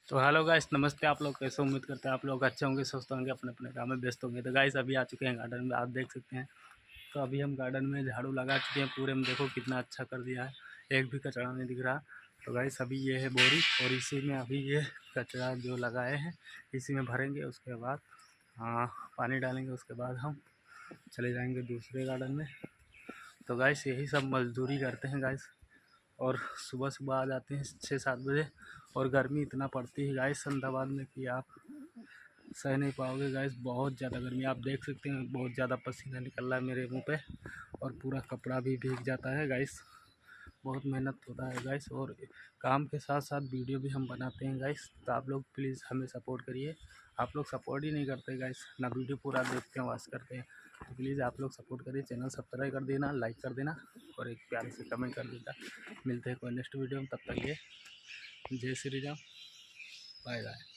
तो hello guys, नमस्ते। आप लोग कैसे? उम्मीद करते हैं आप लोग अच्छे होंगे, स्वस्थ होंगे, अपने अपने काम में व्यस्त होंगे। तो गाइस अभी आ चुके हैं गार्डन में, आप देख सकते हैं। तो अभी हम गार्डन में झाड़ू लगा चुके हैं पूरे में। देखो कितना अच्छा कर दिया है, एक भी कचरा नहीं दिख रहा। तो गाइस अभी ये है बोरी और इसी में अभी ये कचरा जो लगाए हैं इसी में भरेंगे। उसके बाद पानी डालेंगे, उसके बाद हम चले जाएंगे दूसरे गार्डन में। तो गाइस यही सब मजदूरी करते हैं गाइस। और सुबह सुबह आ जाते हैं 6-7 बजे। और गर्मी इतना पड़ती है गाइस अहमदाबाद में कि आप सह नहीं पाओगे गाइस। बहुत ज़्यादा गर्मी, आप देख सकते हैं। बहुत ज़्यादा पसीना निकल रहा है मेरे मुंह पे और पूरा कपड़ा भी भीग जाता है गाइस। बहुत मेहनत होता है गाइस। और काम के साथ साथ वीडियो भी हम बनाते हैं गाइस। तो आप लोग प्लीज़ हमें सपोर्ट करिए। आप लोग सपोर्ट ही नहीं करते गाइस, ना वीडियो पूरा देखते हैं, वॉच करते हैं। तो प्लीज़ आप लोग सपोर्ट करिए, चैनल सब्सक्राइब कर देना, लाइक कर देना और एक प्यारे से कमेंट कर देना। मिलते हैं कोई नेक्स्ट वीडियो में, तब तक ये जय श्री राम, बाय बाय।